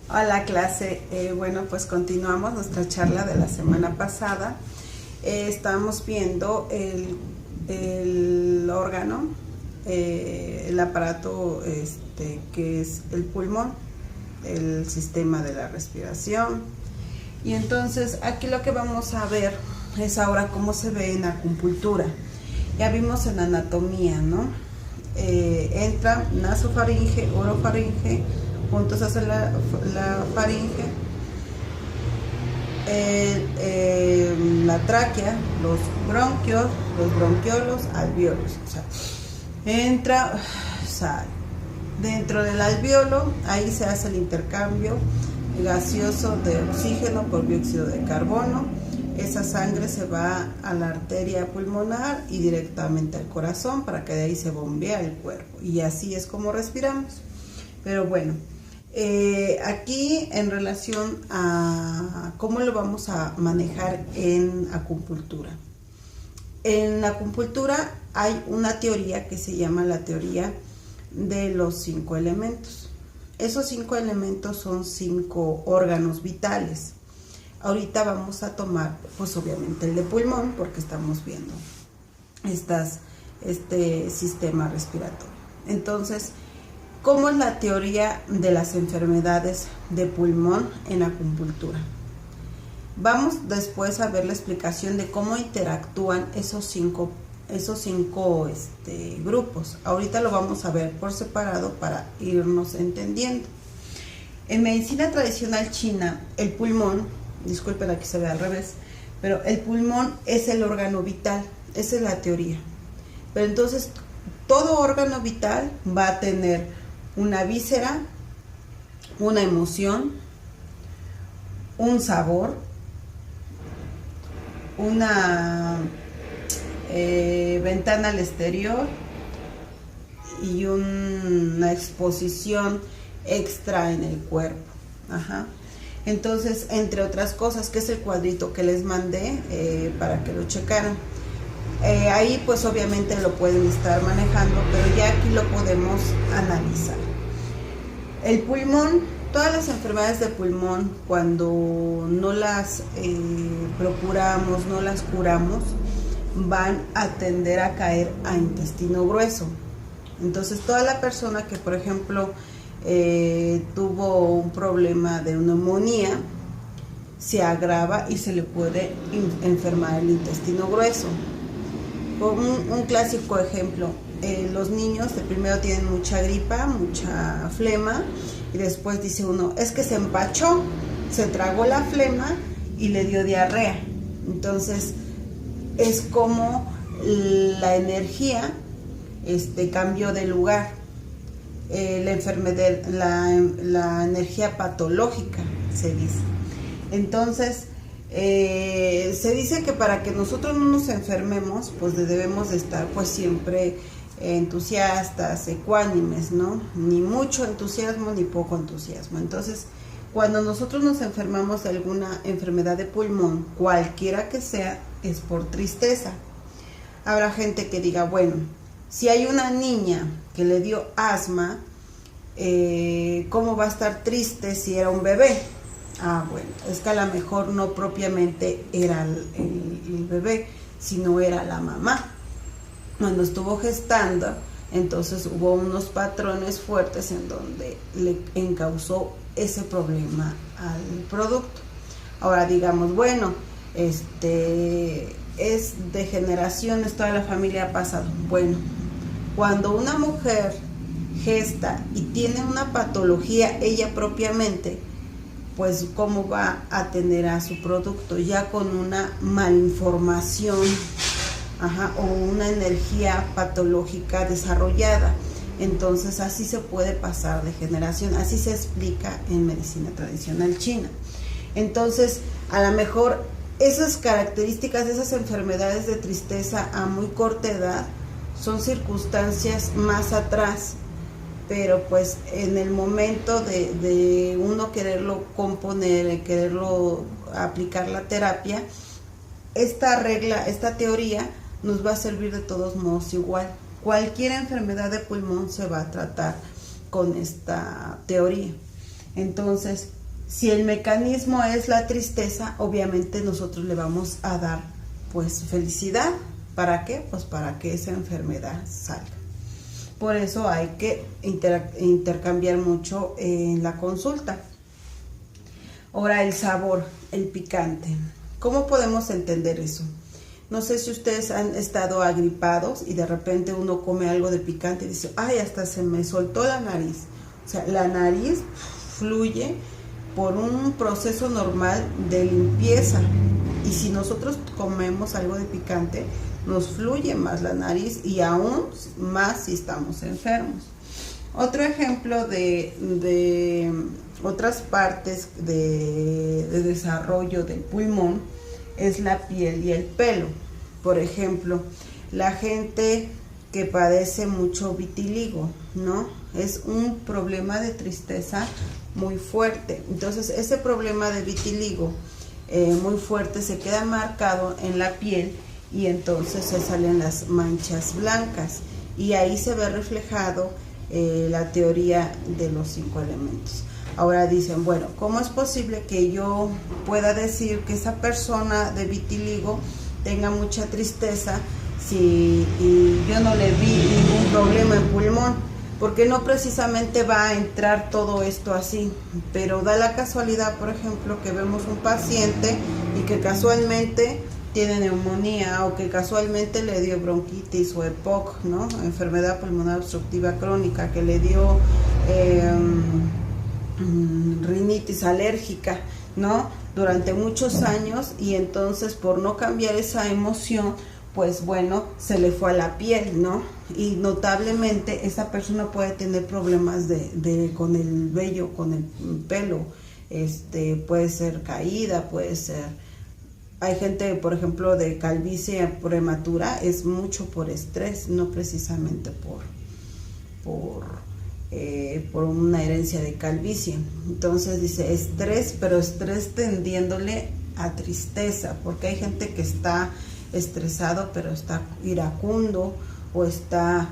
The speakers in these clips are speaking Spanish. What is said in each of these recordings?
Hola clase, bueno pues continuamos nuestra charla de la semana pasada. Estábamos viendo el órgano, el aparato que es el pulmón, el sistema de la respiración. Y entonces aquí lo que vamos a ver es ahora cómo se ve en acupuntura. Ya vimos en anatomía, ¿no? Entra nasofaringe, orofaringe, juntos hacen la faringe, la tráquea, los bronquios, los bronquiolos, alvéolos. O sea, entra, sale. Dentro del alvéolo, ahí se hace el intercambio gaseoso de oxígeno por dióxido de carbono. Esa sangre se va a la arteria pulmonar y directamente al corazón para que de ahí se bombee el cuerpo. Y así es como respiramos. Pero bueno, aquí en relación a cómo lo vamos a manejar en acupuntura. En la acupuntura hay una teoría que se llama la teoría de los 5 elementos. Esos 5 elementos son 5 órganos vitales. Ahorita vamos a tomar, pues obviamente el de pulmón, porque estamos viendo este sistema respiratorio. Entonces, ¿cómo es la teoría de las enfermedades de pulmón en acupuntura? Vamos después a ver la explicación de cómo interactúan esos cinco grupos. Ahorita lo vamos a ver por separado para irnos entendiendo. En medicina tradicional china, el pulmón, disculpen aquí se ve al revés, pero el pulmón es el órgano vital, esa es la teoría. Pero entonces, todo órgano vital va a tener una víscera, una emoción, un sabor, una ventana al exterior y una exposición extra en el cuerpo. Ajá. Entonces, entre otras cosas, que es el cuadrito que les mandé para que lo checaran. Ahí pues obviamente lo pueden estar manejando, pero ya aquí lo podemos analizar. El pulmón, todas las enfermedades de pulmón, cuando no las procuramos, no las curamos, van a tender a caer a intestino grueso. Entonces, toda la persona que, por ejemplo, tuvo un problema de neumonía, se agrava y se le puede enfermar el intestino grueso. Un clásico ejemplo, los niños de primero tienen mucha gripa, mucha flema, y después dice uno, es que se empachó, se tragó la flema y le dio diarrea. Entonces, es como la energía cambió de lugar. La enfermedad, la energía patológica, se dice. Entonces, se dice que para que nosotros no nos enfermemos, pues debemos de estar pues siempre entusiastas, ecuánimes, ¿no? Ni mucho entusiasmo ni poco entusiasmo. Entonces, cuando nosotros nos enfermamos de alguna enfermedad de pulmón, cualquiera que sea, es por tristeza. Habrá gente que diga, bueno, si hay una niña que le dio asma, ¿cómo va a estar triste si era un bebé? Ah, bueno, es que a lo mejor no propiamente era el bebé, sino era la mamá. Cuando estuvo gestando, entonces hubo unos patrones fuertes en donde le encausó ese problema al producto. Ahora digamos, bueno, es de generaciones, toda la familia ha pasado. Bueno, cuando una mujer gesta y tiene una patología ella propiamente, pues cómo va a atender a su producto, ya con una malinformación, o una energía patológica desarrollada. Entonces así se puede pasar de generación, así se explica en medicina tradicional china. Entonces, a lo mejor esas características, esas enfermedades de tristeza a muy corta edad, son circunstancias más atrás, pero pues en el momento de uno quererlo componer, quererlo aplicar la terapia, esta regla, esta teoría nos va a servir de todos modos igual. Cualquier enfermedad de pulmón se va a tratar con esta teoría. Entonces, si el mecanismo es la tristeza, obviamente nosotros le vamos a dar pues felicidad. ¿Para qué? Pues para que esa enfermedad salga. Por eso hay que intercambiar mucho en la consulta. Ahora, el sabor, el picante. ¿Cómo podemos entender eso? No sé si ustedes han estado agripados y de repente uno come algo de picante y dice, ay, hasta se me soltó la nariz. O sea, la nariz fluye por un proceso normal de limpieza. Y si nosotros comemos algo de picante, nos fluye más la nariz y aún más si estamos enfermos. Otro ejemplo de otras partes de desarrollo del pulmón es la piel y el pelo. Por ejemplo, la gente que padece mucho vitiligo, ¿no? Es un problema de tristeza muy fuerte. Entonces, ese problema de vitiligo muy fuerte se queda marcado en la piel y entonces se salen las manchas blancas. Y ahí se ve reflejado la teoría de los 5 elementos. Ahora dicen, bueno, ¿cómo es posible que yo pueda decir que esa persona de vitiligo tenga mucha tristeza si yo no le vi ningún problema en pulmón? Porque no precisamente va a entrar todo esto así, pero da la casualidad, por ejemplo, que vemos un paciente y que casualmente tiene neumonía o que casualmente le dio bronquitis o EPOC, ¿no? Enfermedad pulmonar obstructiva crónica, que le dio rinitis alérgica, ¿no? Durante muchos años, y entonces por no cambiar esa emoción, pues bueno, se le fue a la piel, ¿no? Y notablemente esa persona puede tener problemas con el vello, con el pelo, puede ser caída, puede ser... Hay gente, por ejemplo, de calvicie prematura, es mucho por estrés, no precisamente por una herencia de calvicie. Entonces dice estrés, pero estrés tendiéndole a tristeza, porque hay gente que está estresado pero está iracundo o está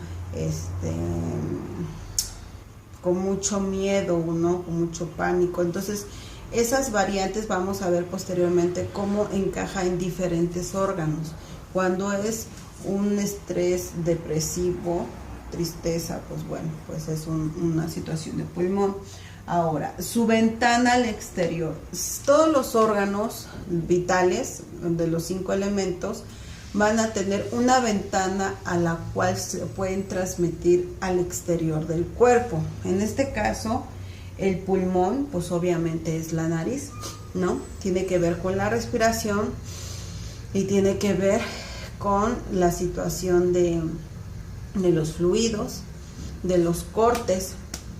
con mucho miedo, ¿no? Con mucho pánico. Entonces esas variantes vamos a ver posteriormente cómo encaja en diferentes órganos. Cuando es un estrés depresivo, tristeza, pues bueno, pues es una situación de pulmón. Ahora, su ventana al exterior. Todos los órganos vitales de los 5 elementos van a tener una ventana a la cual se pueden transmitir al exterior del cuerpo. En este caso, el pulmón, pues obviamente es la nariz, ¿no? Tiene que ver con la respiración y tiene que ver con la situación de los fluidos, de los cortes.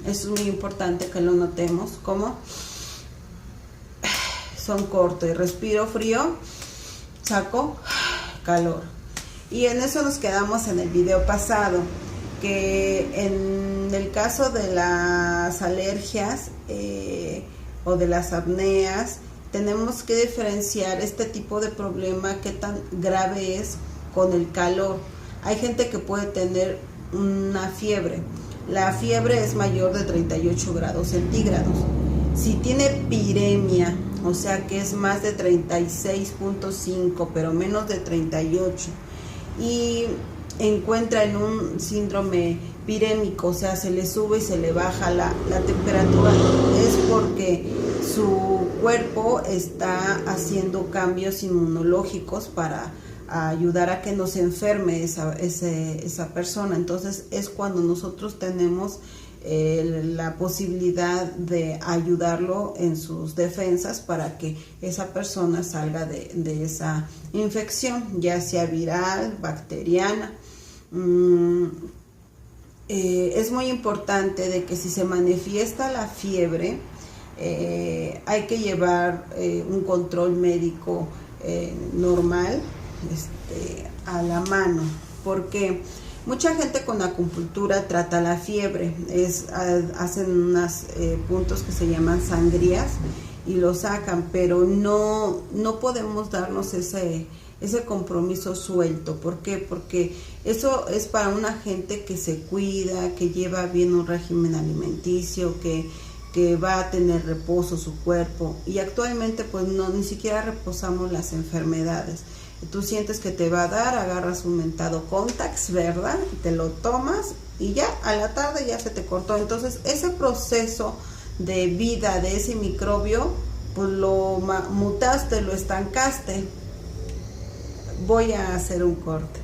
Es muy importante que lo notemos, como son corto y respiro frío, saco calor. Y en eso nos quedamos en el video pasado, que en el caso de las alergias o de las apneas, tenemos que diferenciar este tipo de problema, qué tan grave es con el calor. Hay gente que puede tener una fiebre. La fiebre es mayor de 38 grados centígrados. Si tiene piremia, o sea que es más de 36.5, pero menos de 38, y encuentra en un síndrome pirémico, o sea, se le sube y se le baja la temperatura, es porque su cuerpo está haciendo cambios inmunológicos para ayudar a que no se enferme esa persona. Entonces es cuando nosotros tenemos la posibilidad de ayudarlo en sus defensas para que esa persona salga de esa infección, ya sea viral, bacteriana. Es muy importante de que si se manifiesta la fiebre, hay que llevar un control médico normal a la mano, porque mucha gente con acupuntura trata la fiebre, hacen unos puntos que se llaman sangrías y lo sacan, pero no podemos darnos ese compromiso suelto. ¿Por qué? Porque eso es para una gente que se cuida, que lleva bien un régimen alimenticio, que que va a tener reposo su cuerpo, y actualmente pues no, ni siquiera reposamos las enfermedades. Tú sientes que te va a dar, agarras un mentado Contax, ¿verdad? Te lo tomas y ya a la tarde ya se te cortó. Entonces ese proceso de vida de ese microbio pues lo mutaste, lo estancaste. Voy a hacer un corte.